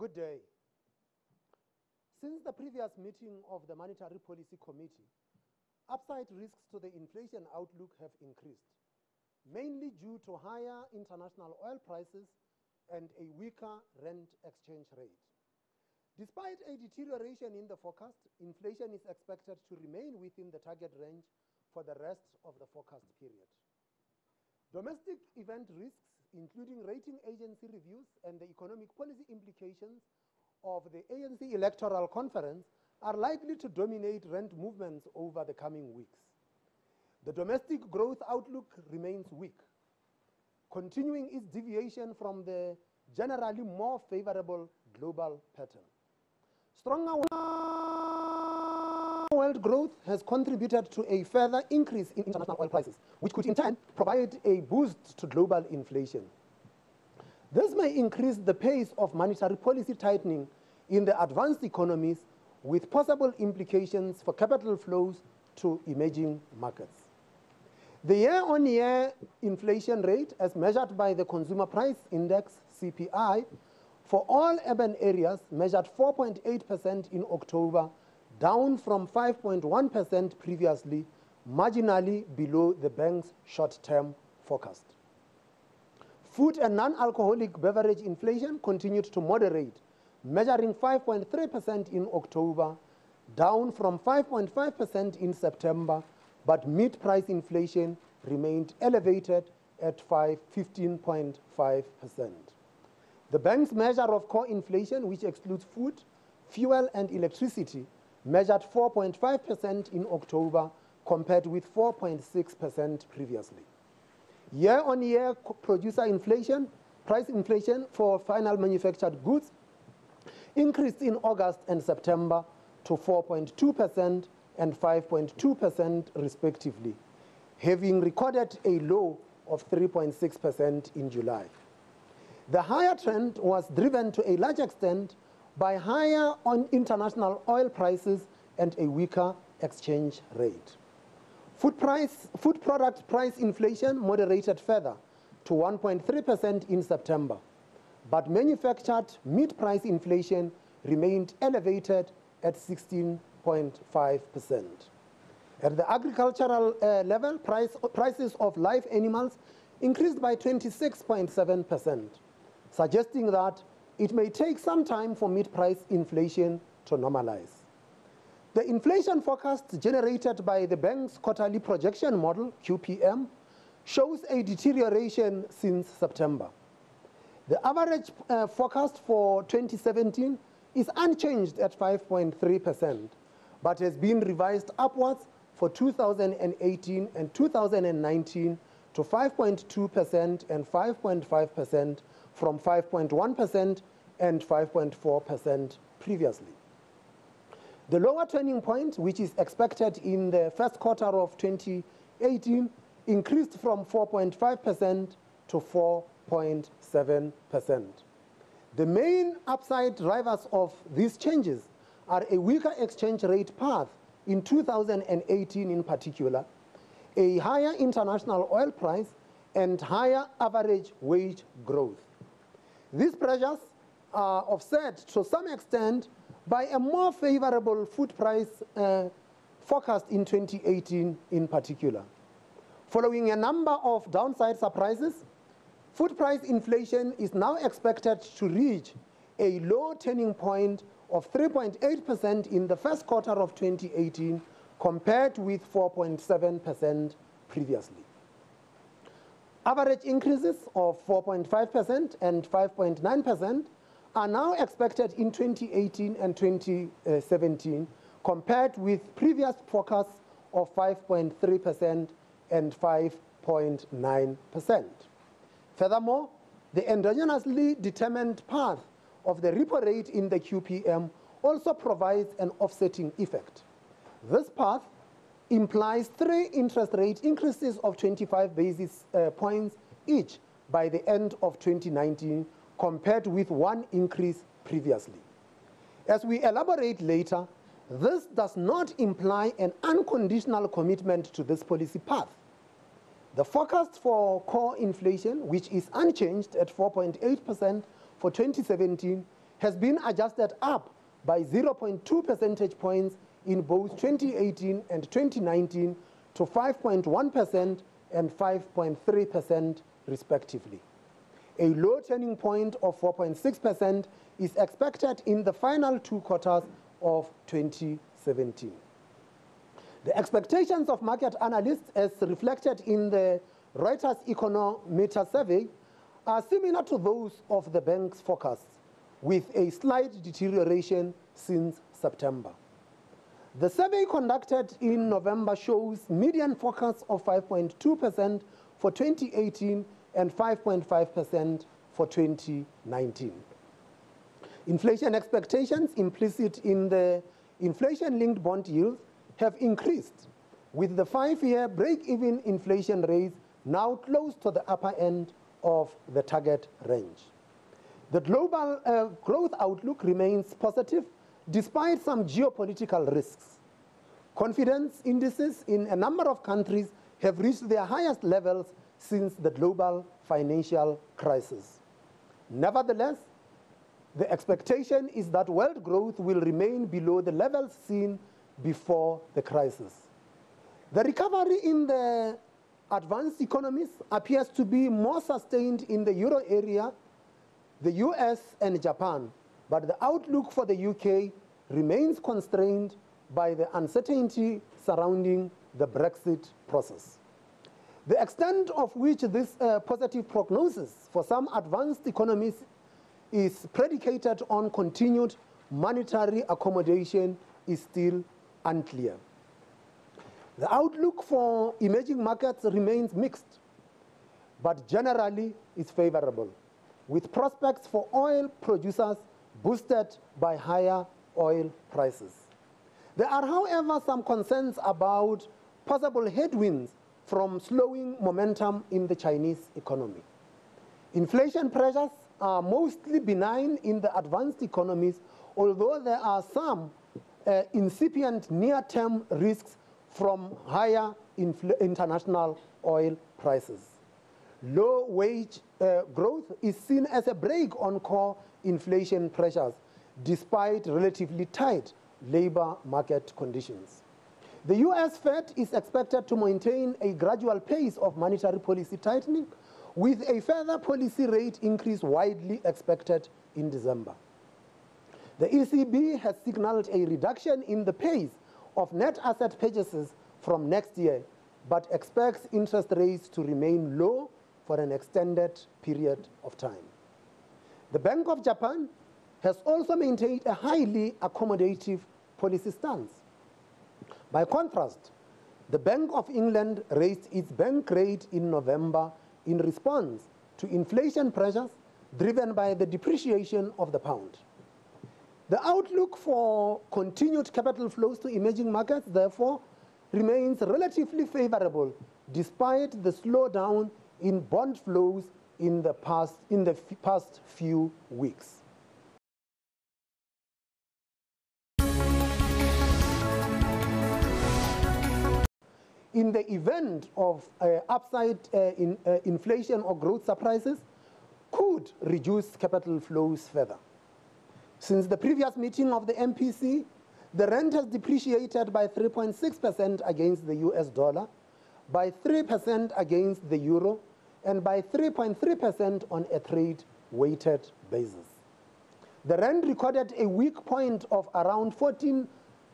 Good day. Since the previous meeting of the Monetary Policy Committee, upside risks to the inflation outlook have increased, mainly due to higher international oil prices and a weaker rand exchange rate. Despite a deterioration in the forecast, inflation is expected to remain within the target range for the rest of the forecast period. Domestic event risks, including rating agency reviews and the economic policy implications of the ANC Electoral Conference, are likely to dominate rand movements over the coming weeks. The domestic growth outlook remains weak, continuing its deviation from the generally more favorable global pattern. Stronger world growth has contributed to a further increase in international oil prices, which could in turn provide a boost to global inflation. This may increase the pace of monetary policy tightening in the advanced economies, with possible implications for capital flows to emerging markets. The year-on-year inflation rate, as measured by the Consumer Price Index, CPI, for all urban areas measured 4.8% in October, down from 5.1% previously, marginally below the bank's short-term forecast. Food and non-alcoholic beverage inflation continued to moderate, measuring 5.3% in October, down from 5.5% in September, but meat price inflation remained elevated at 15.5%. The bank's measure of core inflation, which excludes food, fuel, and electricity, measured 4.5% in October, compared with 4.6% previously. Year-on-year producer inflation, price inflation for final manufactured goods, increased in August and September to 4.2% and 5.2% respectively, having recorded a low of 3.6% in July. The higher trend was driven to a large extent by higher international oil prices and a weaker exchange rate. Food product price inflation moderated further to 1.3% in September, but manufactured meat price inflation remained elevated at 16.5%. At the agricultural level, prices of live animals increased by 26.7%, suggesting that it may take some time for meat price inflation to normalize. The inflation forecast generated by the bank's quarterly projection model, QPM, shows a deterioration since September. The average forecast for 2017 is unchanged at 5.3%, but has been revised upwards for 2018 and 2019 to 5.2% and 5.5% from 5.1% and 5.4% previously. The lower turning point, which is expected in the first quarter of 2018, increased from 4.5% to 4.7%. The main upside drivers of these changes are a weaker exchange rate path in 2018 in particular, a higher international oil price, and higher average wage growth. These pressures are offset to some extent by a more favorable food price forecast in 2018 in particular. Following a number of downside surprises, food price inflation is now expected to reach a low turning point of 3.8% in the first quarter of 2018, compared with 4.7% previously. Average increases of 4.5% and 5.9% are now expected in 2018 and 2017, compared with previous forecasts of 5.3% and 5.9%. Furthermore, the endogenously determined path of the repo rate in the QPM also provides an offsetting effect. This path implies 3 interest rate increases of 25 basis points each by the end of 2019, compared with 1 increase previously. As we elaborate later, this does not imply an unconditional commitment to this policy path. The forecast for core inflation, which is unchanged at 4.8% for 2017, has been adjusted up by 0.2 percentage points in both 2018 and 2019 to 5.1% and 5.3% respectively. A low turning point of 4.6% is expected in the final 2 quarters of 2017. The expectations of market analysts, as reflected in the Reuters Econometer survey, are similar to those of the bank's forecasts, with a slight deterioration since September. The survey conducted in November shows median forecasts of 5.2% for 2018 and 5.5% for 2019. Inflation expectations implicit in the inflation-linked bond yields have increased, with the 5-year break-even inflation rate now close to the upper end of the target range. The global growth outlook remains positive despite some geopolitical risks. Confidence indices in a number of countries have reached their highest levels since the global financial crisis. Nevertheless, the expectation is that world growth will remain below the levels seen before the crisis. The recovery in the advanced economies appears to be more sustained in the euro area, the US, and Japan, but the outlook for the UK remains constrained by the uncertainty surrounding the Brexit process. The extent of which this positive prognosis for some advanced economies is predicated on continued monetary accommodation is still unclear. The outlook for emerging markets remains mixed, but generally is favorable, with prospects for oil producers boosted by higher oil prices. There are, however, some concerns about possible headwinds from slowing momentum in the Chinese economy. Inflation pressures are mostly benign in the advanced economies, although there are some incipient near-term risks from higher international oil prices. Low wage growth is seen as a brake on core inflation pressures, despite relatively tight labor market conditions. The US Fed is expected to maintain a gradual pace of monetary policy tightening, with a further policy rate increase widely expected in December. The ECB has signaled a reduction in the pace of net asset purchases from next year, but expects interest rates to remain low for an extended period of time. The Bank of Japan has also maintained a highly accommodative policy stance. By contrast, the Bank of England raised its bank rate in November in response to inflation pressures driven by the depreciation of the pound. The outlook for continued capital flows to emerging markets, therefore, remains relatively favorable despite the slowdown in bond flows in the past few weeks. In the event of upside inflation or growth surprises, could reduce capital flows further. Since the previous meeting of the MPC, the rand has depreciated by 3.6% against the US dollar, by 3% against the euro, and by 3.3% on a trade-weighted basis. The rand recorded a weak point of around 14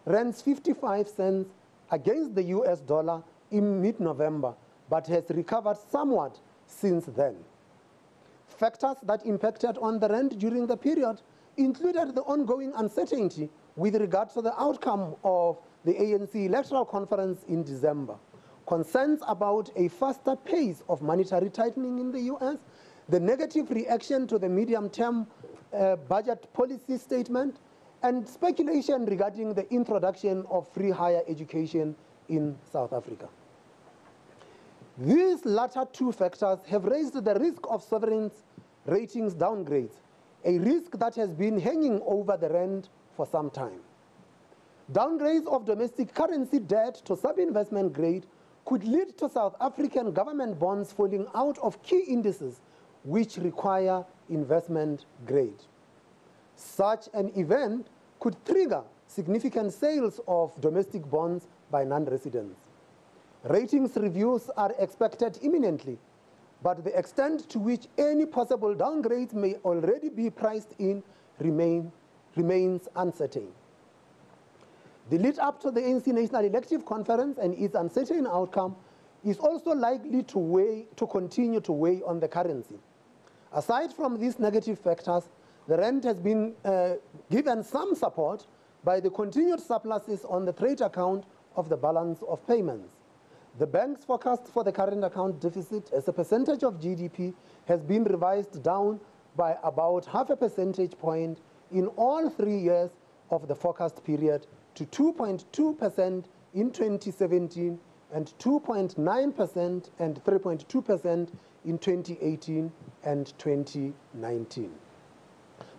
rands 55 cents against the US dollar in mid-November, but has recovered somewhat since then. Factors that impacted on the rand during the period included the ongoing uncertainty with regard to the outcome of the ANC Electoral Conference in December, concerns about a faster pace of monetary tightening in the US, the negative reaction to the medium-term budget policy statement, and speculation regarding the introduction of free higher education in South Africa. These latter two factors have raised the risk of sovereign ratings downgrades, a risk that has been hanging over the rand for some time. Downgrades of domestic currency debt to sub-investment grade could lead to South African government bonds falling out of key indices which require investment grade. Such an event could trigger significant sales of domestic bonds by non-residents. Ratings reviews are expected imminently, but the extent to which any possible downgrades may already be priced in remains uncertain. The lead up to the ANC National Elective Conference and its uncertain outcome is also likely to continue to weigh on the currency. Aside from these negative factors, the rand has been given some support by the continued surpluses on the trade account of the balance of payments. The bank's forecast for the current account deficit as a percentage of GDP has been revised down by about half a percentage point in all 3 years of the forecast period to 2.2% in 2017 and 2.9% and 3.2% in 2018 and 2019.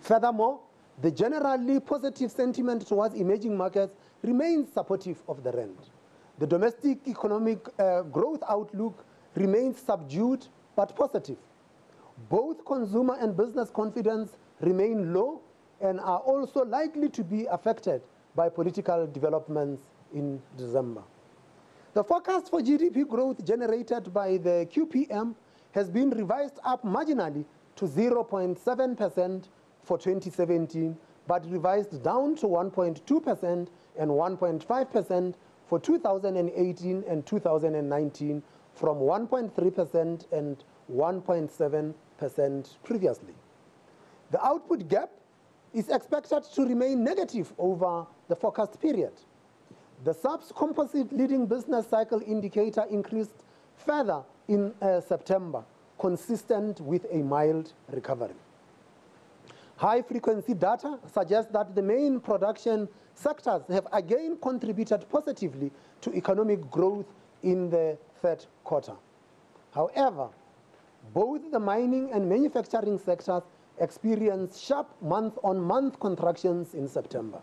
Furthermore, the generally positive sentiment towards emerging markets remains supportive of the rand. The domestic economic growth outlook remains subdued but positive. Both consumer and business confidence remain low and are also likely to be affected by political developments in December. The forecast for GDP growth generated by the QPM has been revised up marginally to 0.7% for 2017, but revised down to 1.2% and 1.5% for 2018 and 2019 from 1.3% and 1.7% previously. The output gap is expected to remain negative over the forecast period. The SABC composite leading business cycle indicator increased further in September, consistent with a mild recovery. High-frequency data suggests that the main production sectors have again contributed positively to economic growth in the third quarter. However, both the mining and manufacturing sectors experienced sharp month-on-month contractions in September.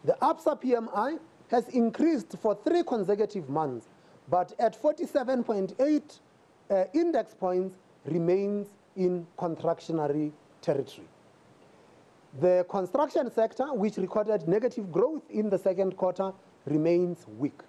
The ABSA PMI has increased for 3 consecutive months, but at 47.8 index points remains in contractionary territory. The construction sector, which recorded negative growth in the second quarter, remains weak.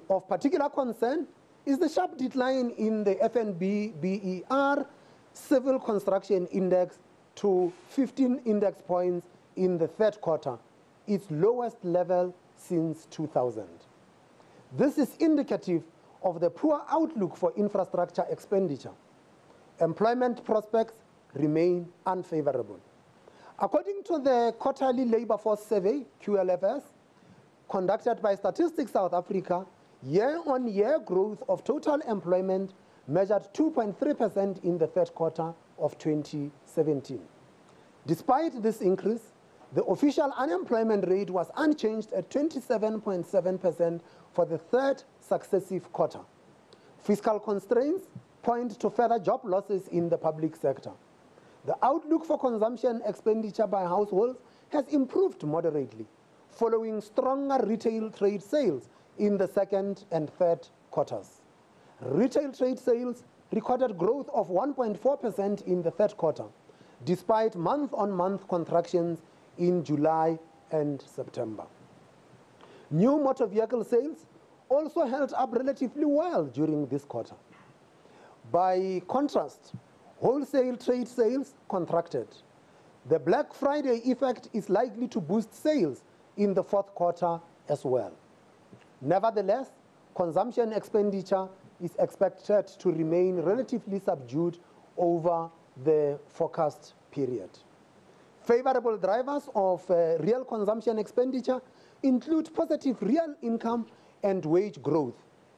Of particular concern is the sharp decline in the FNB BER Civil Construction Index to 15 index points in the third quarter, its lowest level since 2000. This is indicative of the poor outlook for infrastructure expenditure. Employment prospects remain unfavorable. According to the quarterly labor force survey, QLFS, conducted by Statistics South Africa, year-on-year growth of total employment measured 2.3% in the third quarter of 2017. Despite this increase, the official unemployment rate was unchanged at 27.7% for the third successive quarter. Fiscal constraints point to further job losses in the public sector. The outlook for consumption expenditure by households has improved moderately, following stronger retail trade sales in the second and third quarters. Retail trade sales recorded growth of 1.4% in the third quarter, despite month-on-month contractions in July and September. New motor vehicle sales also held up relatively well during this quarter. By contrast, wholesale trade sales contracted. The Black Friday effect is likely to boost sales in the fourth quarter as well. Nevertheless, consumption expenditure is expected to remain relatively subdued over the forecast period. Favorable drivers of real consumption expenditure include positive real income and wage growth,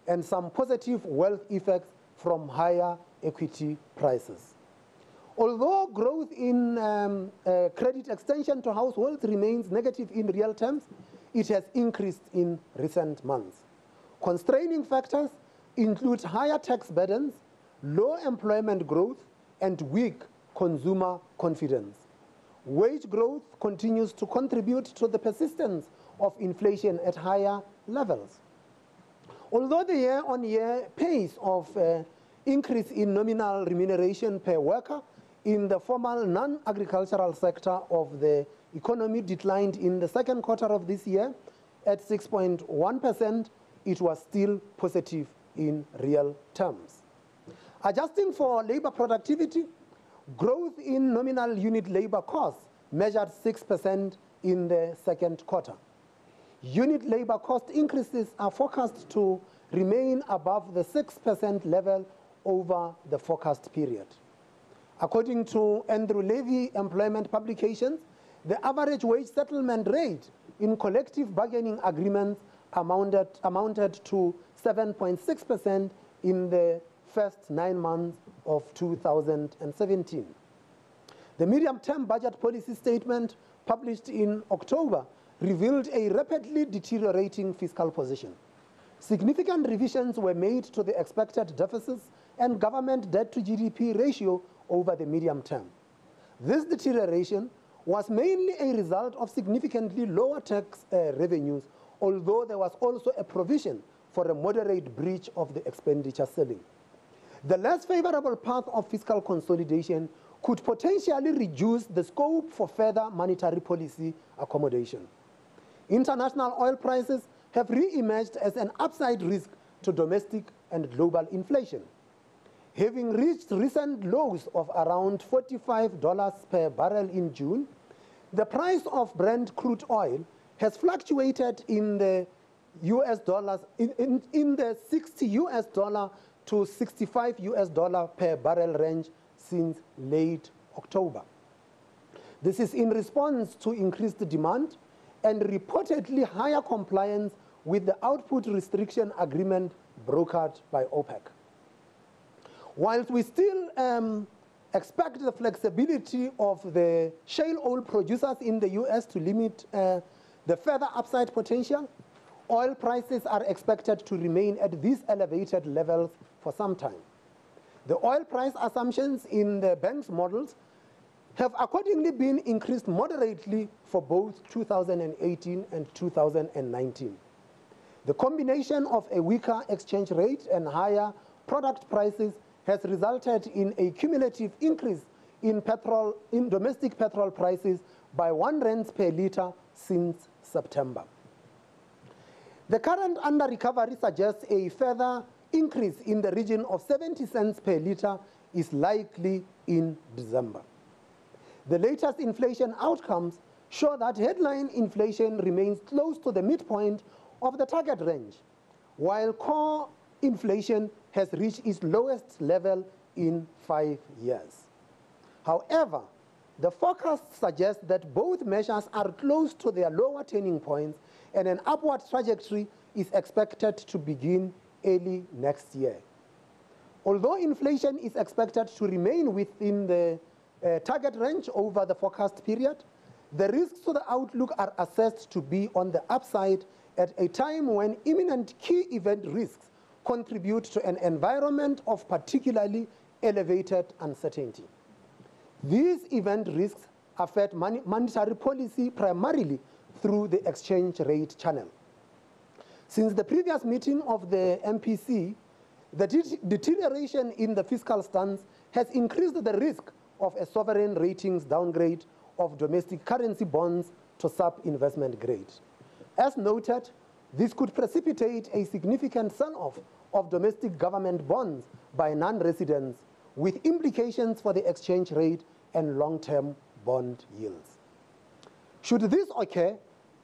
and some positive wealth effects from higher equity prices. Although growth in credit extension to households remains negative in real terms, it has increased in recent months. Constraining factors include higher tax burdens, low employment growth, and weak consumer confidence. Wage growth continues to contribute to the persistence of inflation at higher levels. Although the year-on-year pace of increase in nominal remuneration per worker in the formal non-agricultural sector of the economy declined in the second quarter of this year at 6.1%, it was still positive in real terms. Adjusting for labor productivity, growth in nominal unit labor costs measured 6% in the second quarter. Unit labor cost increases are forecast to remain above the 6% level over the forecast period. According to Andrew Levy employment publications, the average wage settlement rate in collective bargaining agreements amounted to 7.6% in the first 9 months of 2017. The medium-term budget policy statement published in October revealed a rapidly deteriorating fiscal position. Significant revisions were made to the expected deficits and government debt to GDP ratio over the medium term. This deterioration was mainly a result of significantly lower tax revenues, although there was also a provision for a moderate breach of the expenditure ceiling. The less favorable path of fiscal consolidation could potentially reduce the scope for further monetary policy accommodation. International oil prices have re-emerged as an upside risk to domestic and global inflation. Having reached recent lows of around $45 per barrel in June, the price of Brent crude oil has fluctuated in the US dollars in the $60 to $65 per barrel range since late October. This is in response to increased demand and reportedly higher compliance with the output restriction agreement brokered by OPEC. Whilst we still expect the flexibility of the shale oil producers in the US to limit the further upside potential, oil prices are expected to remain at these elevated levels for some time. The oil price assumptions in the bank's models have accordingly been increased moderately for both 2018 and 2019. The combination of a weaker exchange rate and higher product prices has resulted in a cumulative increase in domestic petrol prices by R1 per litre since September. The current under recovery suggests a further increase in the region of 70 cents per litre is likely in December. The latest inflation outcomes show that headline inflation remains close to the midpoint of the target range, while core inflation has reached its lowest level in 5 years. However, the forecast suggests that both measures are close to their lower turning points, and an upward trajectory is expected to begin early next year. Although inflation is expected to remain within the target range over the forecast period, the risks to the outlook are assessed to be on the upside at a time when imminent key event risks contribute to an environment of particularly elevated uncertainty. These event risks affect monetary policy primarily through the exchange rate channel. Since the previous meeting of the MPC, the deterioration in the fiscal stance has increased the risk of a sovereign ratings downgrade of domestic currency bonds to sub-investment grade. As noted, this could precipitate a significant sell-off of domestic government bonds by non-residents, with implications for the exchange rate and long-term bond yields. Should this occur,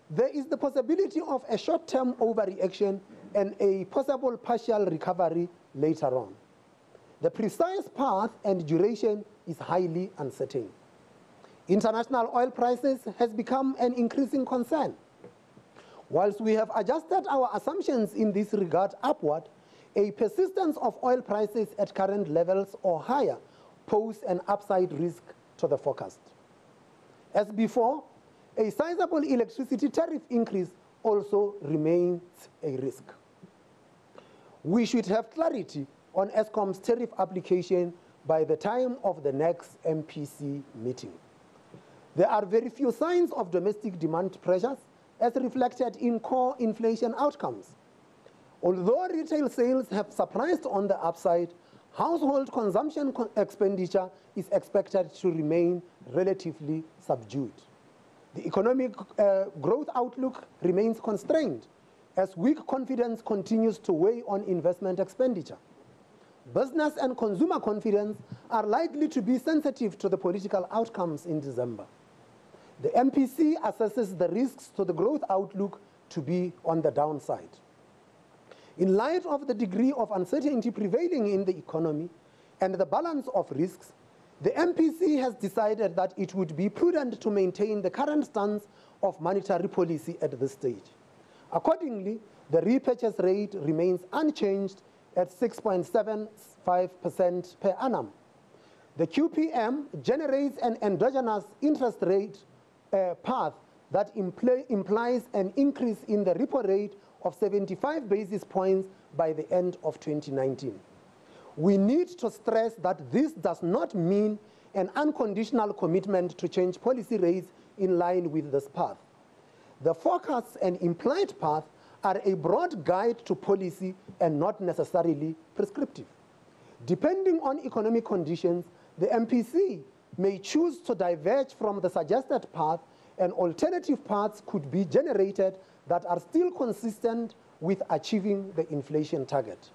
there is the possibility of a short-term overreaction and a possible partial recovery later on. The precise path and duration is highly uncertain. International oil prices has become an increasing concern. Whilst we have adjusted our assumptions in this regard upward, a persistence of oil prices at current levels or higher pose an upside risk to the forecast. As before, a sizable electricity tariff increase also remains a risk. We should have clarity on Eskom's tariff application by the time of the next MPC meeting. There are very few signs of domestic demand pressures as reflected in core inflation outcomes. Although retail sales have surprised on the upside, Household consumption expenditure is expected to remain relatively subdued. The economic growth outlook remains constrained as weak confidence continues to weigh on investment expenditure. Business and consumer confidence are likely to be sensitive to the political outcomes in December. The MPC assesses the risks to the growth outlook to be on the downside. In light of the degree of uncertainty prevailing in the economy and the balance of risks, the MPC has decided that it would be prudent to maintain the current stance of monetary policy at this stage. Accordingly, the repurchase rate remains unchanged at 6.75% per annum. The QPM generates an endogenous interest rate path that implies an increase in the repo rate of 75 basis points by the end of 2019. We need to stress that this does not mean an unconditional commitment to change policy rates in line with this path. The forecasts and implied path are a broad guide to policy and not necessarily prescriptive. Depending on economic conditions, the MPC may choose to diverge from the suggested path, and alternative paths could be generated that are still consistent with achieving the inflation target.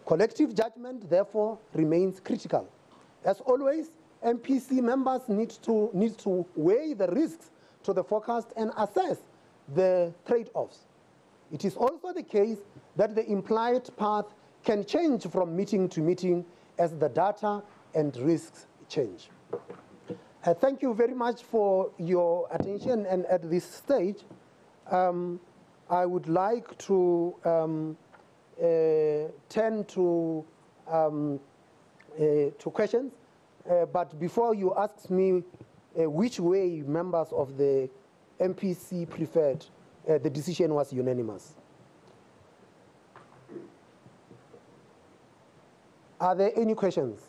Collective judgment, therefore, remains critical. As always, MPC members need to weigh the risks to the forecast and assess the trade-offs. It is also the case that the implied path can change from meeting to meeting as the data and risks change. Thank you very much for your attention, and at this stage, I would like to turn to questions, but before you ask me which way members of the MPC preferred, the decision was unanimous. Are there any questions?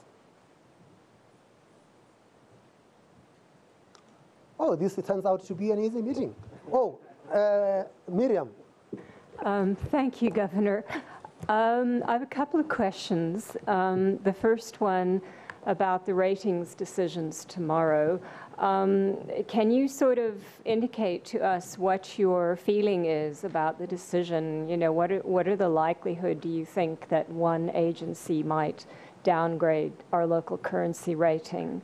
Oh, this turns out to be an easy meeting. Oh, Miriam. Thank you, Governor. I have a couple of questions. The first one about the ratings decisions tomorrow. Can you sort of indicate to us what your feeling is about the decision? You know, what are the likelihood, do you think, that one agency might downgrade our local currency rating?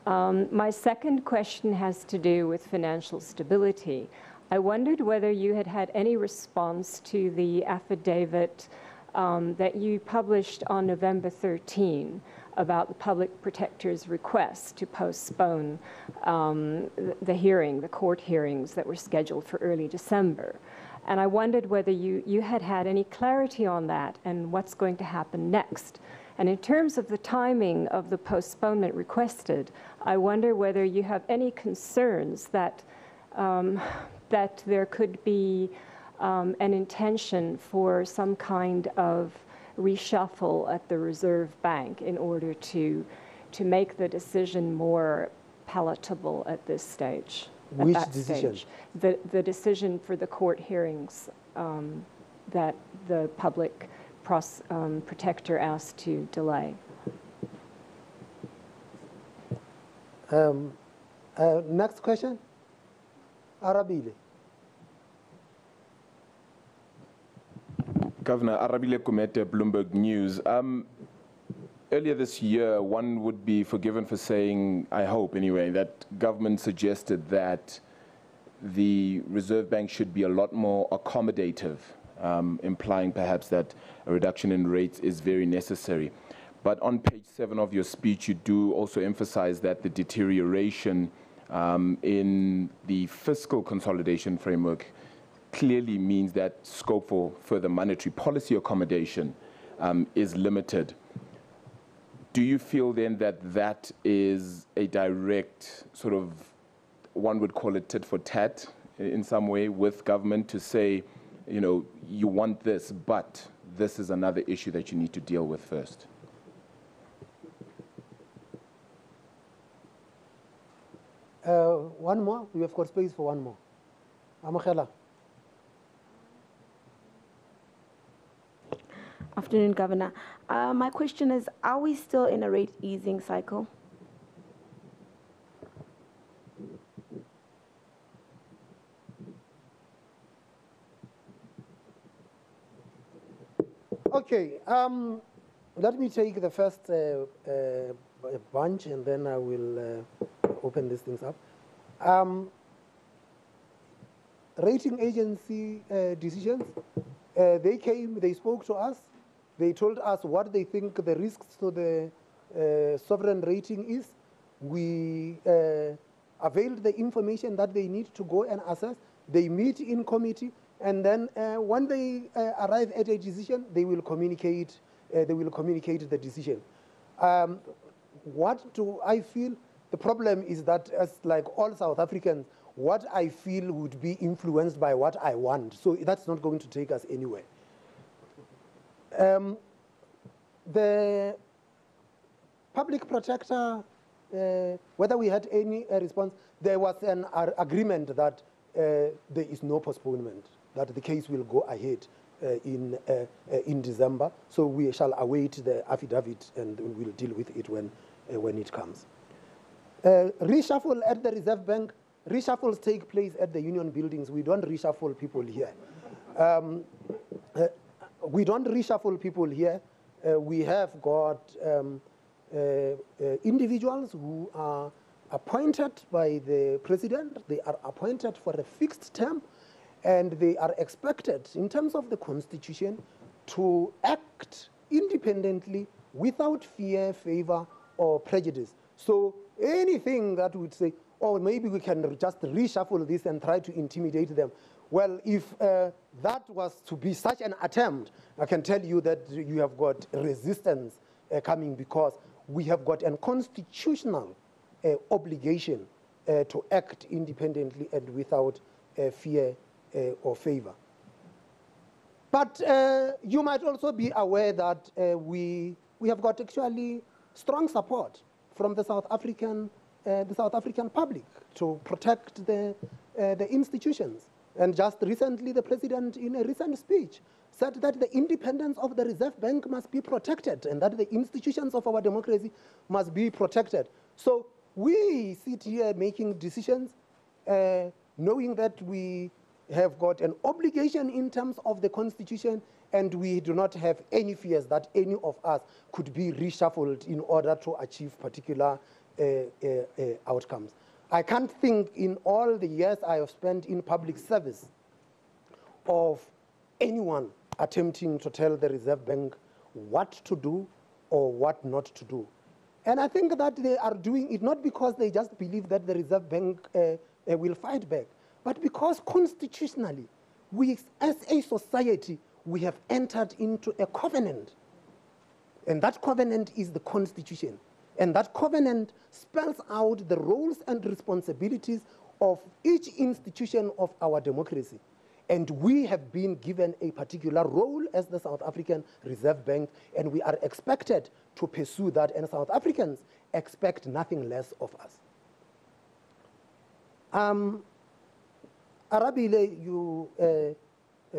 My second question has to do with financial stability. I wondered whether you had had any response to the affidavit that you published on November 13 about the public protector's request to postpone the court hearings that were scheduled for early December. And I wondered whether you had had any clarity on that and what's going to happen next. And in terms of the timing of the postponement requested, I wonder whether you have any concerns that that there could be an intention for some kind of reshuffle at the Reserve Bank in order to make the decision more palatable at this stage. Which decision? The decision for the court hearings that the public protector asked to delay. Next question. Arabile. Governor, Arabile Kumete, Bloomberg News. Earlier this year, one would be forgiven for saying, I hope anyway, that government suggested that the Reserve Bank should be a lot more accommodative, implying perhaps that a reduction in rates is very necessary. But on page 7 of your speech, you do also emphasize that the deterioration in the fiscal consolidation framework clearly means that scope for further monetary policy accommodation is limited. Do you feel then that that is a direct sort of, one would call it tit for tat in some way with government to say, you know, you want this, but this is another issue that you need to deal with first? One more. We have got space for one more. Amakhela. Afternoon, Governor. My question is, are we still in a rate easing cycle? Okay, let me take the first bunch, and then I will open these things up. Rating agency decisions, they came, they spoke to us, they told us what they think the risks to the sovereign rating is. We availed the information that they need to go and assess. They meet in committee, and then when they arrive at a decision, they will communicate. The decision. What do I feel? The problem is that, as like all South Africans, what I feel would be influenced by what I want. So that's not going to take us anywhere. The public protector, whether we had any response, there was an agreement that there is no postponement, that the case will go ahead in December. So we shall await the affidavit, and we'll deal with it when it comes. Reshuffle at the Reserve Bank. Reshuffles take place at the union buildings. We don't reshuffle people here. We don't reshuffle people here. We have got individuals who are appointed by the president. They are appointed for a fixed term, and they are expected, in terms of the Constitution, to act independently without fear, favor, or prejudice. So anything that would say, oh, maybe we can just reshuffle this and try to intimidate them. Well, if that was to be such an attempt, I can tell you that you have got resistance coming, because we have got a constitutional obligation to act independently and without fear or favor. But you might also be aware that we have got actually strong support from the South African public to protect the institutions. And just recently, the president, in a recent speech, said that the independence of the Reserve Bank must be protected, and that the institutions of our democracy must be protected. So we sit here making decisions, knowing that we have got an obligation in terms of the Constitution, and we do not have any fears that any of us could be reshuffled in order to achieve particular outcomes. I can't think, in all the years I have spent in public service, of anyone attempting to tell the Reserve Bank what to do or what not to do. And I think that they are doing it not because they just believe that the Reserve Bank will fight back, but because constitutionally, we as a society, we have entered into a covenant. And that covenant is the Constitution. And that covenant spells out the roles and responsibilities of each institution of our democracy. And we have been given a particular role as the South African Reserve Bank, and we are expected to pursue that, and South Africans expect nothing less of us. Arabile, you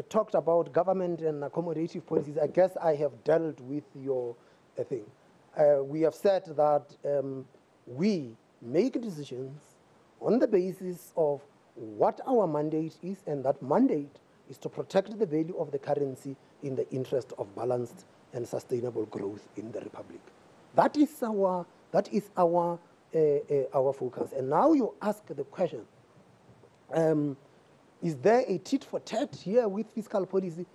talked about government and accommodative policies. I guess I have dealt with your thing. We have said that we make decisions on the basis of what our mandate is, and that mandate is to protect the value of the currency in the interest of balanced and sustainable growth in the Republic. That is our focus. And now you ask the question, is there a tit for tat here with fiscal policy?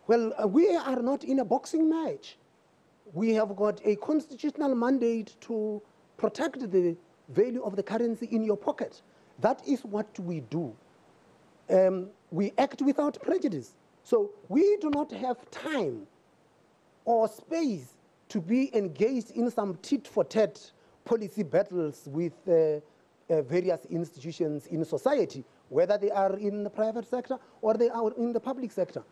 Well, we are not in a boxing match. We have got a constitutional mandate to protect the value of the currency in your pocket. That is what we do. We act without prejudice. So we do not have time or space to be engaged in some tit-for-tat policy battles with various institutions in society, whether they are in the private sector or they are in the public sector.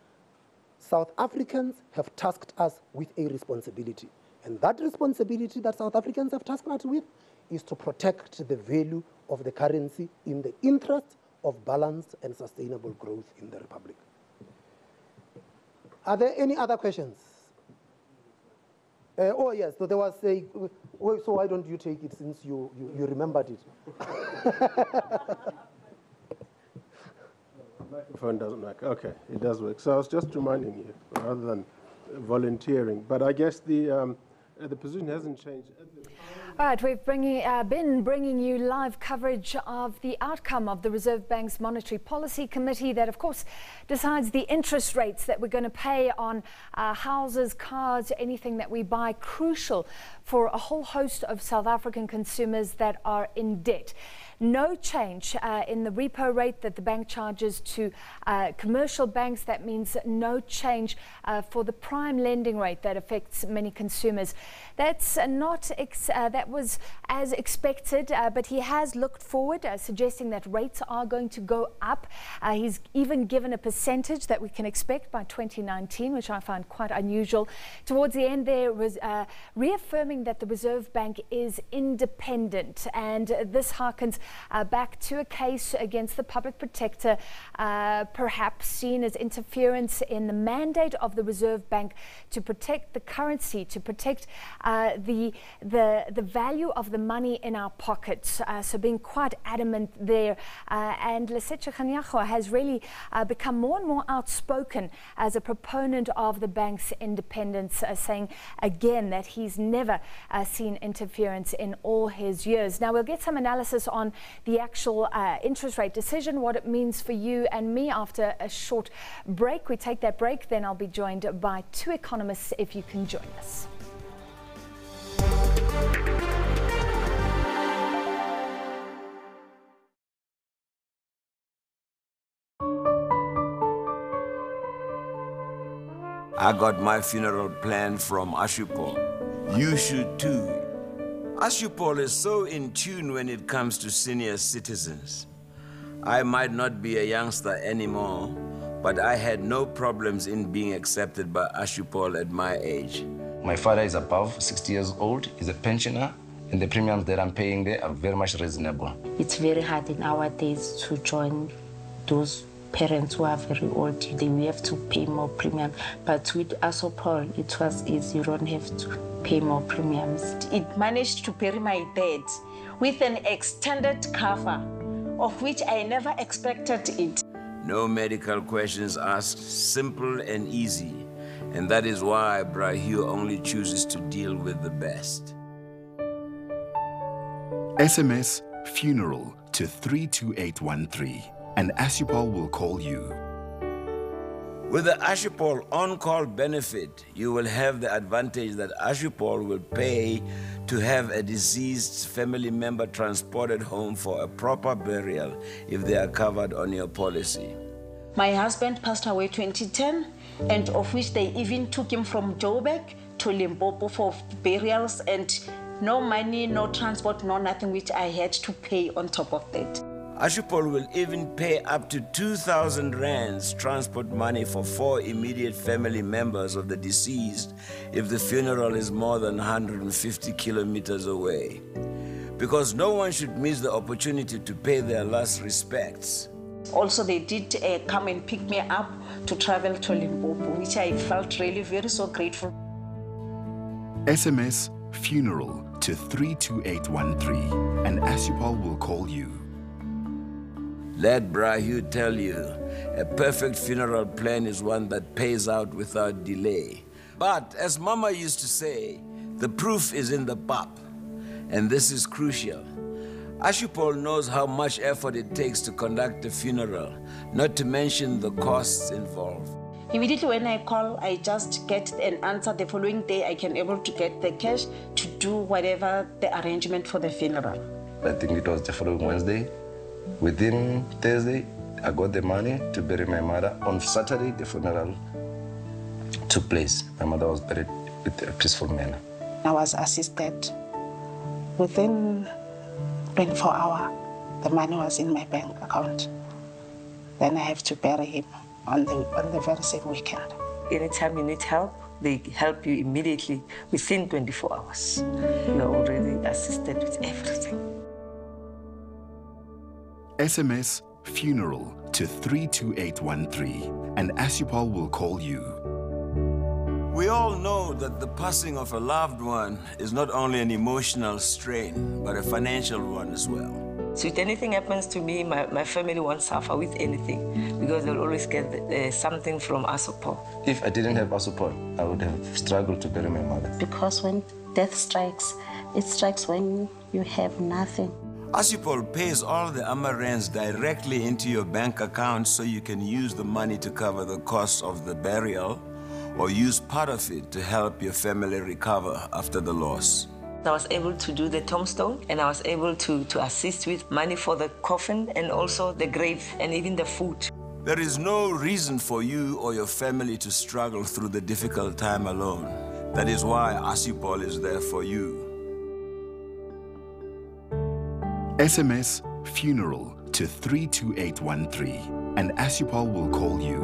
South Africans have tasked us with a responsibility. And that responsibility that South Africans have tasked us with is to protect the value of the currency in the interest of balanced and sustainable growth in the Republic. Are there any other questions? Oh, yes, so there was a, so why don't you take it since you remembered it? Microphone doesn't work. Okay, it does work. So I was just reminding you, rather than volunteering. But I guess the position hasn't changed. All right, we've been bringing you live coverage of the outcome of the Reserve Bank's Monetary Policy Committee that, of course, decides the interest rates that we're going to pay on houses, cars, anything that we buy, crucial for a whole host of South African consumers that are in debt. No change in the repo rate that the bank charges to commercial banks. That means no change for the prime lending rate that affects many consumers. That's that was as expected, but he has looked forward, suggesting that rates are going to go up. He's even given a percentage that we can expect by 2019, which I find quite unusual. Towards the end there was reaffirming that the Reserve Bank is independent, and this harkens back to a case against the public protector, perhaps seen as interference in the mandate of the Reserve Bank to protect the currency, to protect the value of the money in our pockets. So being quite adamant there. And Lesetja Kganyago has really become more and more outspoken as a proponent of the bank's independence, saying again that he's never seen interference in all his years. Now we'll get some analysis on the actual interest rate decision, what it means for you and me after a short break. We take that break, then I'll be joined by two economists if you can join us. I got my funeral plan from Ashupol. You should too. Ashupol is so in tune when it comes to senior citizens. I might not be a youngster anymore, but I had no problems in being accepted by Ashupol at my age. My father is above 60 years old, he's a pensioner, and the premiums that I'm paying there are very much reasonable. It's very hard in our days to join those parents who are very old. We have to pay more premium. But with Ashupol, it was easy. You don't have to pay more premiums. It managed to bury my dad with an extended cover, of which I never expected it. No medical questions asked, simple and easy. And that is why Brahiu only chooses to deal with the best. SMS funeral to 32813 and Ashupol will call you. With the Ashupol on-call benefit, you will have the advantage that Ashupol will pay to have a deceased family member transported home for a proper burial if they are covered on your policy. My husband passed away 2010, and of which they even took him from Joburg to Limpopo for burials, and no money, no transport, no nothing, which I had to pay on top of that. Ashupol will even pay up to 2,000 rands transport money for 4 immediate family members of the deceased if the funeral is more than 150 kilometers away. Because no one should miss the opportunity to pay their last respects. Also, they did come and pick me up to travel to Limpopo, which I felt really so grateful. SMS funeral to 32813 and Ashupol will call you. Let Brahiu tell you, a perfect funeral plan is one that pays out without delay. But as Mama used to say, the proof is in the pap, and this is crucial. Ashupol knows how much effort it takes to conduct a funeral, not to mention the costs involved. Immediately when I call, I just get an answer. The following day, I can able to get the cash to do whatever the arrangement for the funeral. I think it was the following Wednesday. Within Thursday, I got the money to bury my mother. On Saturday, the funeral took place. My mother was buried with a peaceful manner. I was assisted. Within 24 hours, the money was in my bank account. Then I have to bury him on the very same weekend. Anytime you need help, they help you immediately within 24 hours. You are already assisted with everything. SMS funeral to 32813 and Ashupol will call you. We all know that the passing of a loved one is not only an emotional strain, but a financial one as well. So if anything happens to me, my family won't suffer with anything because they'll always get something from ASOPO. If I didn't have ASOPO, I would have struggled to bury my mother. Because when death strikes, it strikes when you have nothing. ASOPO pays all the Amarands directly into your bank account so you can use the money to cover the cost of the burial or use part of it to help your family recover after the loss. I was able to do the tombstone, and I was able to assist with money for the coffin and also the grave and even the food. There is no reason for you or your family to struggle through the difficult time alone. That is why ASOPO is there for you. SMS funeral to 32813 and ASOPO will call you.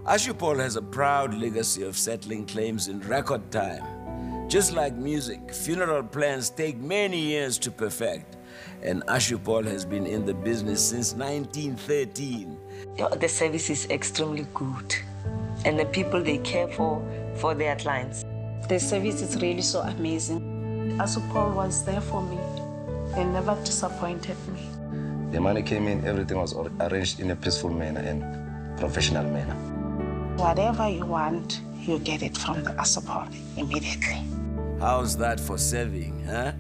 ASOPO has a proud legacy of settling claims in record time. Just like music, funeral plans take many years to perfect, and ASOPO has been in the business since 1913. The service is extremely good, and the people, they care for their clients. The service is really so amazing. ASOPO was there for me. They never disappointed me. The money came in, everything was arranged in a peaceful manner and professional manner. Whatever you want, you get it from the ASOPO immediately. How's that for saving, huh?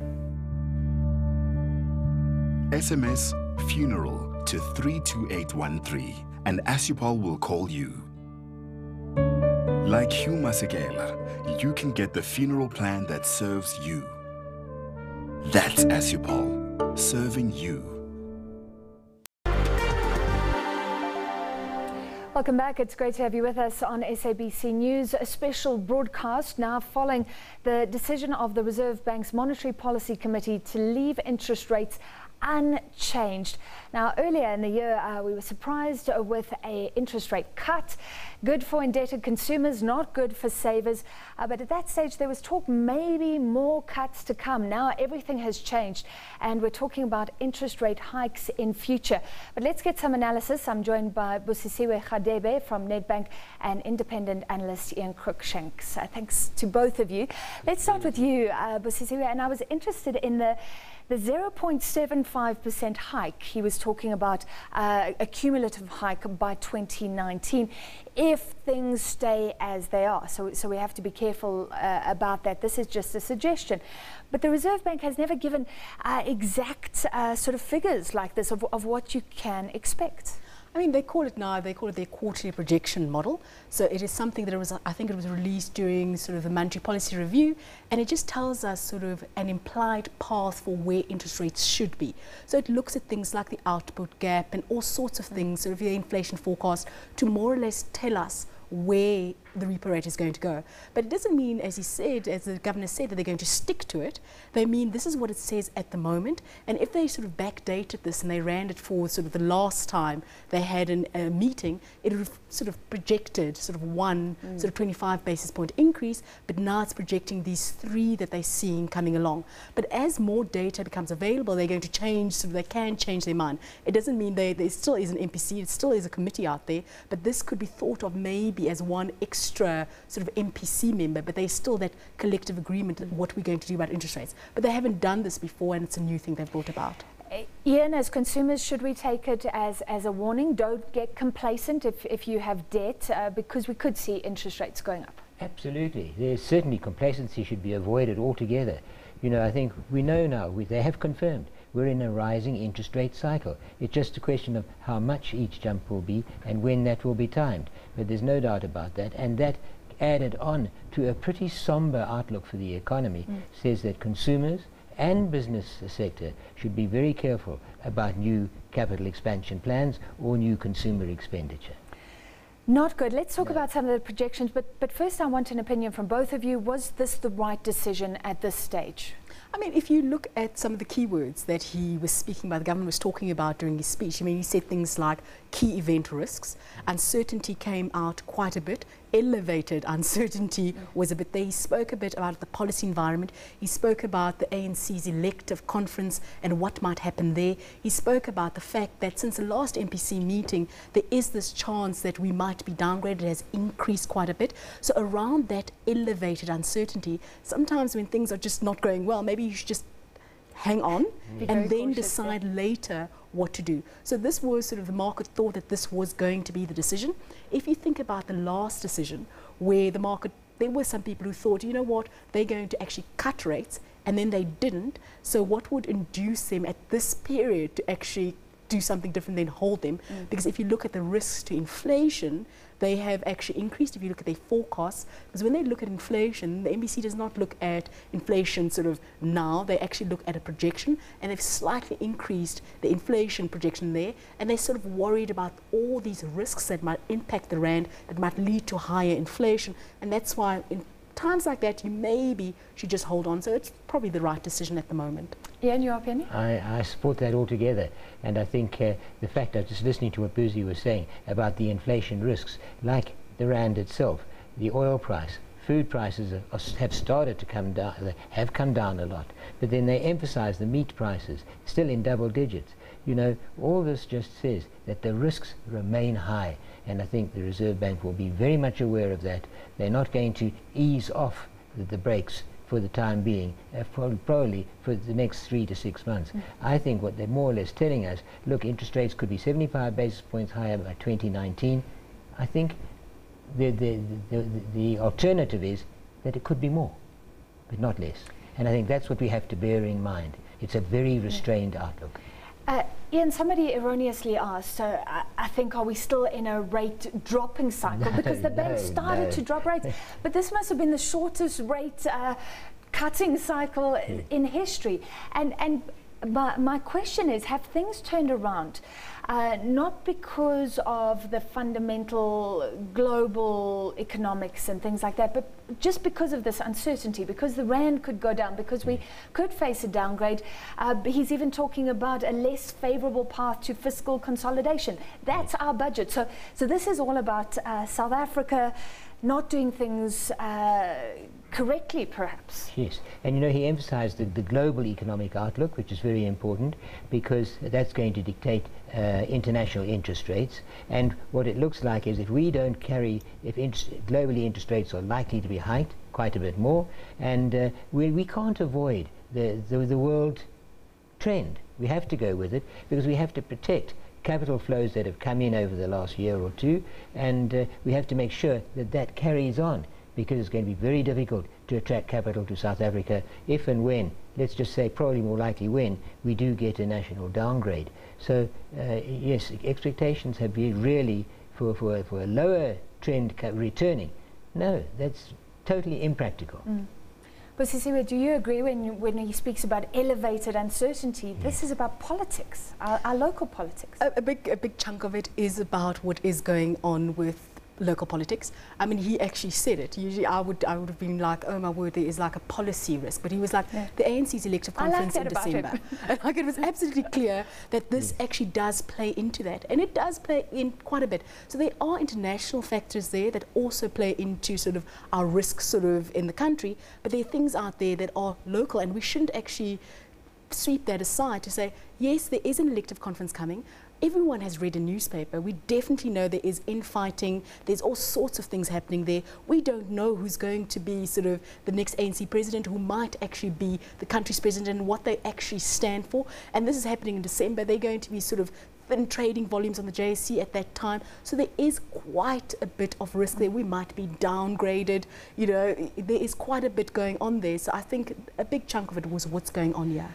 SMS funeral to 32813 and ASOPO will call you. Like Hugh Masekela, you can get the funeral plan that serves you. That's ASOPO, serving you. Welcome back. It's great to have you with us on SABC News. A special broadcast now following the decision of the Reserve Bank's Monetary Policy Committee to leave interest rates unchanged. Now, earlier in the year, we were surprised with an interest rate cut. Good for indebted consumers, not good for savers. But at that stage, there was talk maybe more cuts to come. Now, everything has changed, and we're talking about interest rate hikes in future. But let's get some analysis. I'm joined by Busisiwe Khadebe from Nedbank and independent analyst Ian Cruikshanks. Thanks to both of you. Let's start with you, Busisiwe. And I was interested in the 0.75% hike. He was talking about a cumulative hike by 2019 if things stay as they are. So we have to be careful about that. This is just a suggestion. But the Reserve Bank has never given exact sort of figures like this of what you can expect. I mean, they call it their quarterly projection model. So it is something that was, I think it was released during sort of the monetary policy review, and it just tells us sort of an implied path for where interest rates should be. So it looks at things like the output gap and all sorts of things, sort of the inflation forecast, to more or less tell us where the repo rate is going to go. But it doesn't mean, as he said, as the governor said, that they're going to stick to it. They mean this is what it says at the moment. And if they sort of backdated this and they ran it for sort of the last time they had a meeting, it would have sort of projected sort of one sort of 25 basis point increase, but now it's projecting these 3 that they're seeing coming along. But as more data becomes available, they're going to change, sort of they can change their mind. It doesn't mean there still is an MPC, it still is a committee out there, but this could be thought of maybe as one extra sort of MPC member, but there's still that collective agreement of what we're going to do about interest rates. But they haven't done this before, and it's a new thing they've brought about. Ian, as consumers, should we take it as a warning? Don't get complacent if you have debt, because we could see interest rates going up. Absolutely. There's certainly complacency should be avoided altogether. You know, I think we know now, they have confirmed, we're in a rising interest rate cycle. It's just a question of how much each jump will be and when that will be timed. But there's no doubt about that. And that added on to a pretty somber outlook for the economy says that consumers and business sector should be very careful about new capital expansion plans or new consumer expenditure. Not good. Let's talk about some of the projections, but first I want an opinion from both of you. Was this the right decision at this stage? I mean, if you look at some of the keywords that he was speaking about, the government was talking about during his speech, I mean, he said things like key event risks, uncertainty came out quite a bit, elevated uncertainty was a bit there. He spoke a bit about the policy environment. He spoke about the ANC's elective conference and what might happen there. He spoke about the fact that since the last MPC meeting, there is this chance that we might be downgraded. It has increased quite a bit. So around that elevated uncertainty, sometimes when things are just not going well, maybe you should just hang on and then decide later what to do. So this was sort of the market thought that this was going to be the decision. If you think about the last decision where the market, there were some people who thought, you know what, they're going to actually cut rates, and then they didn't. So what would induce them at this period to actually do something different than hold them? Because if you look at the risks to inflation, they have actually increased if you look at their forecasts. Because when they look at inflation, the MBC does not look at inflation sort of now, they actually look at a projection, and they've slightly increased the inflation projection there, and they're sort of worried about all these risks that might impact the rand, that might lead to higher inflation, and that's why in times like that you maybe should just hold on. So it's probably the right decision at the moment. Yeah, in your opinion? I support that altogether, and I think the fact of just listening to what Buzi was saying about the inflation risks, like the rand itself, the oil price, food prices have started to come down, they have come down a lot, but then they emphasize the meat prices still in double digits. You know, all this just says that the risks remain high, and I think the Reserve Bank will be very much aware of that. They're not going to ease off the brakes for the time being, probably for the next 3 to 6 months. I think what they're more or less telling us, look, interest rates could be 75 basis points higher by 2019. I think the alternative is that it could be more, but not less. And I think that's what we have to bear in mind. It's a very restrained outlook. Ian, somebody erroneously asked, so I think, are we still in a rate dropping cycle? Because the bank started to drop rates, but this must have been the shortest rate cutting cycle in history. And my question is, have things turned around? Not because of the fundamental global economics and things like that, but just because of this uncertainty, because the rand could go down, because we could face a downgrade. He's even talking about a less favorable path to fiscal consolidation. That's our budget. So this is all about South Africa not doing things correctly, perhaps. Yes, and you know, he emphasized the global economic outlook, which is very important, because that's going to dictate international interest rates. And what it looks like is if we don't carry, globally interest rates are likely to be hiked quite a bit more, and we can't avoid the world trend. We have to go with it, because we have to protect capital flows that have come in over the last year or two, and we have to make sure that that carries on, because it's going to be very difficult to attract capital to South Africa if and when, let's just say probably more likely when, we do get a national downgrade. So yes, expectations have been really for a lower trend returning. No, that's totally impractical. But Sisiwe, do you agree when he speaks about elevated uncertainty? This is about politics, our local politics. A big chunk of it is about what is going on with local politics. I mean, he actually said it. Usually I would have been like, oh my word, there is like a policy risk. But he was like, the ANC's elective conference in December. And like, it was absolutely clear that this actually does play into that. And it does play in quite a bit. So there are international factors there that also play into sort of our risks sort of in the country. But there are things out there that are local, and we shouldn't actually sweep that aside to say, yes, there is an elective conference coming. Everyone has read a newspaper. We definitely know there is infighting. There's all sorts of things happening there. We don't know who's going to be sort of the next ANC president, who might actually be the country's president, and what they actually stand for. And this is happening in December. They're going to be sort of thin trading volumes on the JSE at that time. So there is quite a bit of risk there. We might be downgraded. You know, there is quite a bit going on there. So I think a big chunk of it was what's going on here.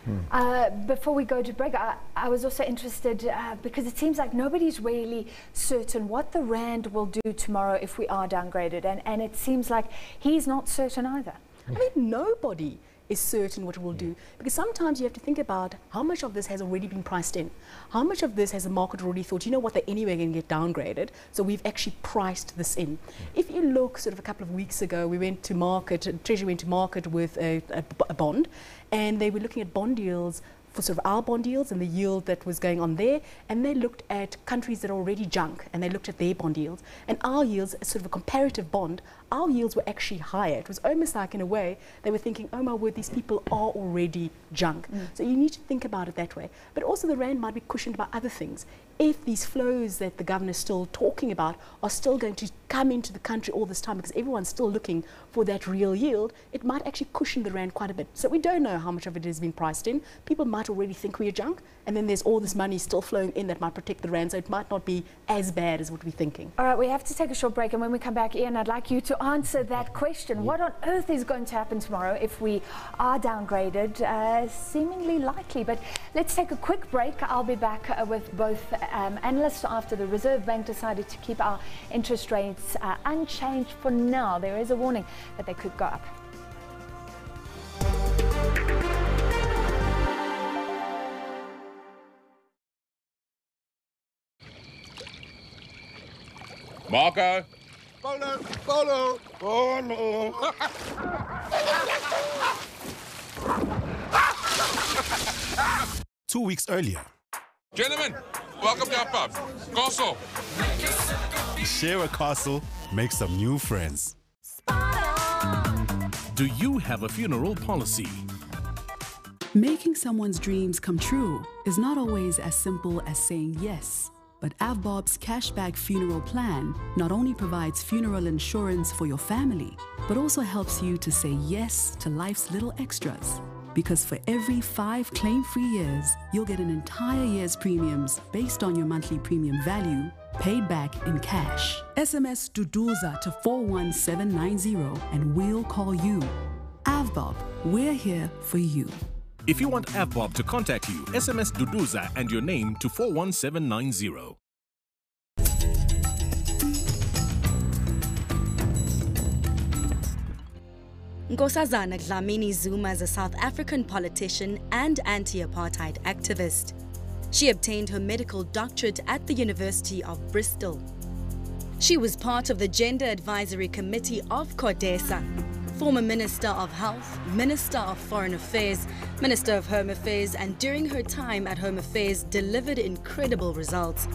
Before we go to break, I was also interested because it seems like nobody's really certain what the rand will do tomorrow if we are downgraded. And it seems like he's not certain either. I mean, nobody is certain what it will do. Because sometimes you have to think about how much of this has already been priced in. How much of this has the market already thought, you know what, they're anyway going to get downgraded, so we've actually priced this in. If you look sort of a couple of weeks ago, we went to market, Treasury went to market with a bond, and they were looking at bond yields for sort of our bond yields and the yield that was going on there, and they looked at countries that are already junk, and they looked at their bond yields, and our yields, sort of a comparative bond, our yields were actually higher. It was almost like, in a way, they were thinking, oh my word, these people are already junk. So you need to think about it that way. But also the rand might be cushioned by other things. If these flows that the governor is still talking about are still going to come into the country all this time, because everyone's still looking for that real yield, it might actually cushion the rand quite a bit. So we don't know how much of it has been priced in. People might already think we are junk, and then there's all this money still flowing in that might protect the rand, so it might not be as bad as what we're thinking. All right, we have to take a short break, and when we come back, Ian, I'd like you to answer that question. What on earth is going to happen tomorrow if we are downgraded? Seemingly likely, but let's take a quick break. I'll be back with both analysts after the Reserve Bank decided to keep our interest rates unchanged for now. There is a warning that they could go up. Marco. Follow. 2 weeks earlier. Gentlemen, welcome to our pub. Castle. Share a castle, make some new friends. Do you have a funeral policy? Making someone's dreams come true is not always as simple as saying yes. But AVBOB's Cashback Funeral Plan not only provides funeral insurance for your family, but also helps you to say yes to life's little extras. Because for every 5 claim-free years, you'll get an entire year's premiums based on your monthly premium value, paid back in cash. SMS Duduza to 41790 and we'll call you. AVBOB, we're here for you. If you want AVBOB to contact you, SMS Duduza and your name to 41790. Nkosazana Dlamini Zuma is a South African politician and anti-apartheid activist. She obtained her medical doctorate at the University of Bristol. She was part of the Gender Advisory Committee of CODESA, former Minister of Health, Minister of Foreign Affairs, Minister of Home Affairs, and during her time at Home Affairs delivered incredible results.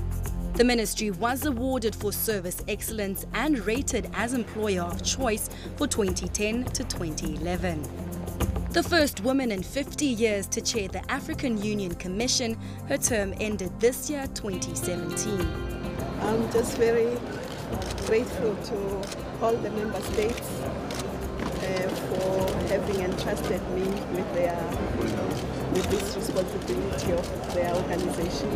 The ministry was awarded for service excellence and rated as employer of choice for 2010 to 2011. The first woman in 50 years to chair the African Union Commission, her term ended this year, 2017. I'm just very grateful to all the member states for having entrusted me with this responsibility of their organization.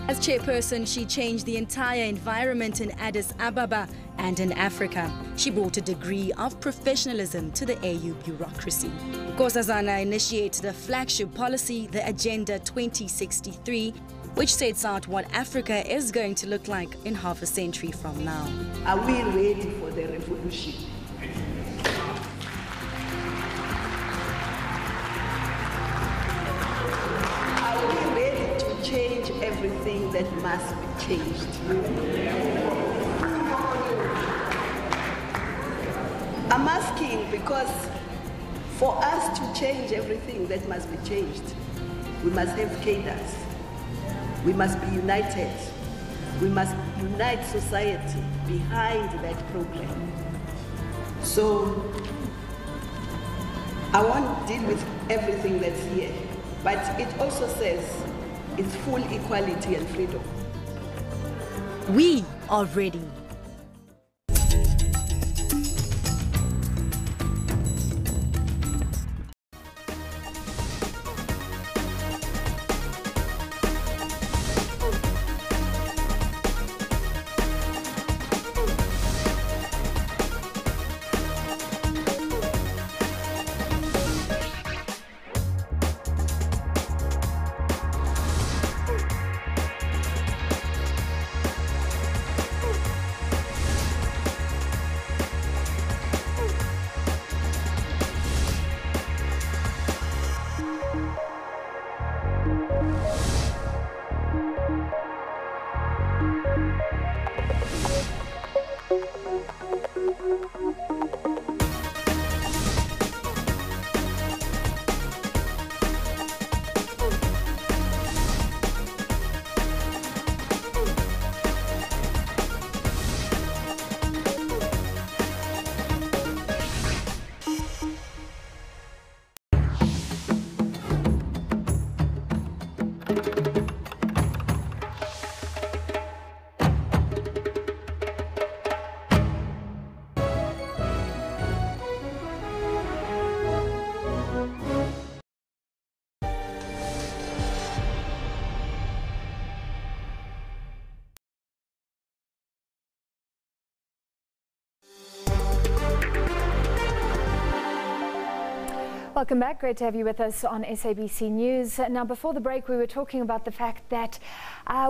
As chairperson, she changed the entire environment in Addis Ababa and in Africa. She brought a degree of professionalism to the AU bureaucracy. Nkosazana initiated a flagship policy, the Agenda 2063, which sets out what Africa is going to look like in half a century from now. Are we ready for the revolution? Change everything that must be changed. I'm asking because for us to change everything that must be changed, we must have cadres. We must be united. We must unite society behind that program. So I won't deal with everything that's here, but it also says it's full equality and freedom. We are ready. Welcome back. Great to have you with us on SABC News. Now, before the break, we were talking about the fact that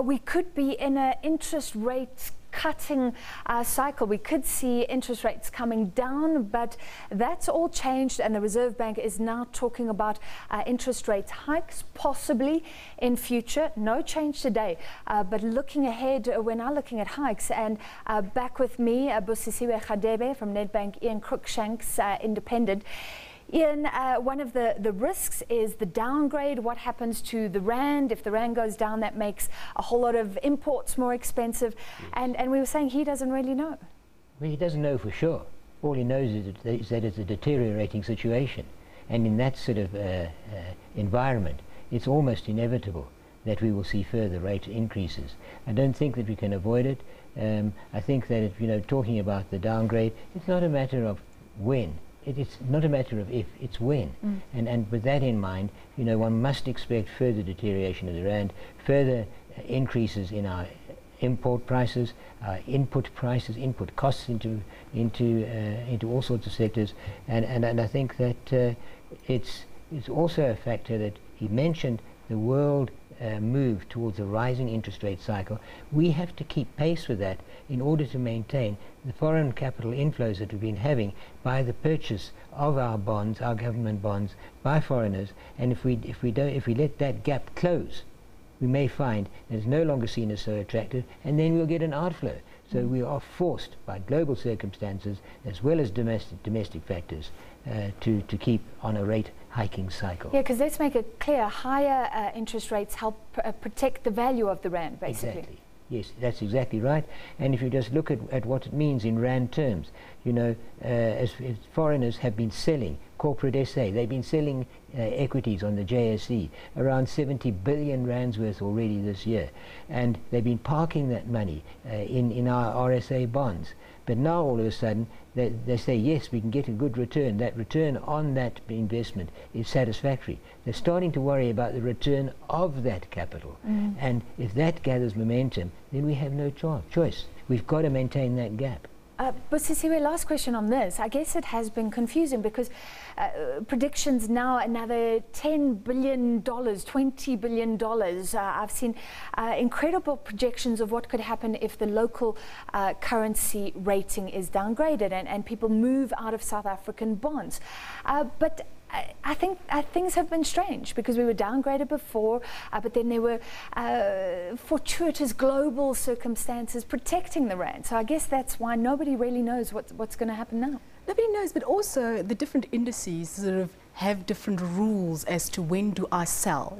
we could be in an interest rate cutting cycle. We could see interest rates coming down, but that's all changed, and the Reserve Bank is now talking about interest rate hikes possibly in future. No change today, but looking ahead, we're now looking at hikes. And back with me, Busisiwe Khadebe from Nedbank, Ian Cruikshank's Independent. Ian, one of the risks is the downgrade. What happens to the rand? If the rand goes down, that makes a whole lot of imports more expensive. Yes. And we were saying he doesn't really know. Well, he doesn't know for sure. All he knows is that it's a deteriorating situation. And in that sort of environment, it's almost inevitable that we will see further rate increases. I don't think that we can avoid it. I think that, talking about the downgrade, it's not a matter of when. It's not a matter of if, it's when. And with that in mind, one must expect further deterioration of the rand, further increases in our import prices, input prices, input costs into all sorts of sectors. And I think that it's also a factor that he mentioned, the world move towards a rising interest rate cycle. We have to keep pace with that in order to maintain the foreign capital inflows that we've been having by the purchase of our bonds, our government bonds, by foreigners. And if we let that gap close, we may find that it's no longer seen as so attractive, and then we'll get an outflow. So we are forced by global circumstances as well as domestic factors to keep on a rate hiking cycle. Yeah, because let's make it clear, higher interest rates help protect the value of the rand, basically. Exactly. Yes, that's exactly right. And if you just look at what it means in rand terms, as foreigners have been selling, corporate SA, they've been selling equities on the JSE, around 70 billion rands worth already this year. And they've been parking that money in our RSA bonds. But now all of a sudden they say, yes, we can get a good return. That return on that investment is satisfactory. They're starting to worry about the return of that capital. And if that gathers momentum, then we have no choice. We've got to maintain that gap. But Sisiwe, last question on this. I guess it has been confusing because predictions now another $10 billion, $20 billion. I've seen incredible projections of what could happen if the local currency rating is downgraded and people move out of South African bonds. But I think things have been strange because we were downgraded before, but then there were fortuitous global circumstances protecting the rand. So I guess that's why nobody really knows what's going to happen now. Nobody knows, but also the different indices sort of have different rules as to when do I sell,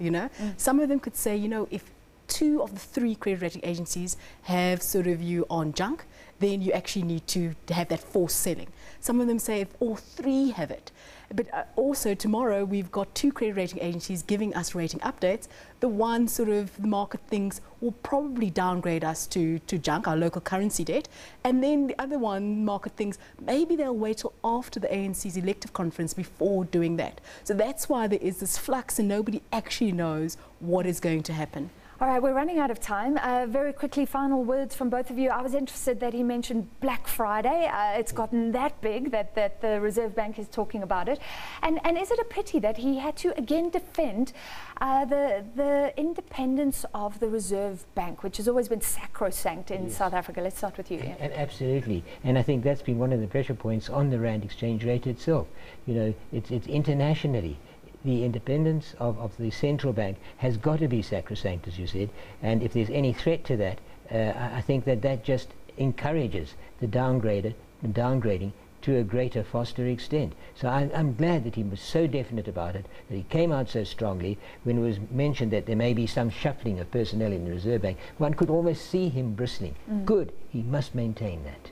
Some of them could say, if 2 of the 3 credit rating agencies have sort of you on junk, then you actually need to have that forced selling. Some of them say if all 3 have it. But also tomorrow we've got 2 credit rating agencies giving us rating updates. The one sort of the market thinks will probably downgrade us to junk, our local currency debt. And then the other one market thinks maybe they'll wait till after the ANC's elective conference before doing that. So that's why there is this flux and nobody actually knows what is going to happen. All right, we're running out of time. Very quickly, final words from both of you. I was interested that he mentioned Black Friday. It's gotten that big that the Reserve Bank is talking about it. And is it a pity that he had to again defend the independence of the Reserve Bank, which has always been sacrosanct in South Africa? Let's start with you, Ian. And absolutely. And I think that's been one of the pressure points on the rand exchange rate itself. It's internationally. The independence of the central bank has got to be sacrosanct, as you said, and if there's any threat to that, I think that just encourages the downgrading to a greater, faster extent. So I'm glad that he was so definite about it, that he came out so strongly. When it was mentioned that there may be some shuffling of personnel in the Reserve Bank, one could almost see him bristling. Good, he must maintain that.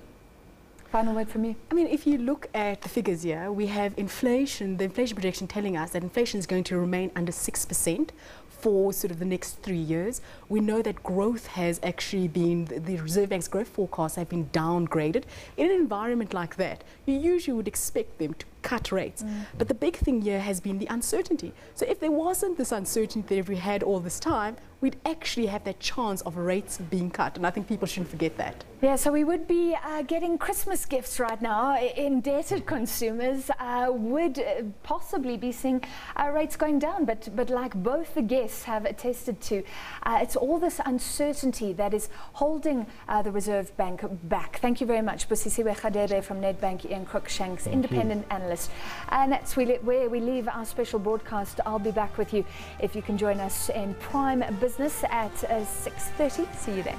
Final word from you. I mean, if you look at the figures here, we have inflation, the inflation projection telling us that inflation is going to remain under 6% for sort of the next 3 years. We know that growth has actually been, the Reserve Bank's growth forecasts have been downgraded. In an environment like that, you usually would expect them to cut rates. But the big thing here has been the uncertainty. So if there wasn't this uncertainty that we had all this time, we'd actually have that chance of rates being cut. And I think people shouldn't forget that. Yeah, so we would be getting Christmas gifts right now. Indebted consumers would possibly be seeing rates going down. But like both the guests have attested to, it's all this uncertainty that is holding the Reserve Bank back. Thank you very much, Busisiwe Khadebe from Nedbank, Ian Crookshanks, independent analyst. And that's where we leave our special broadcast. I'll be back with you if you can join us in Prime Business at 6:30. See you then.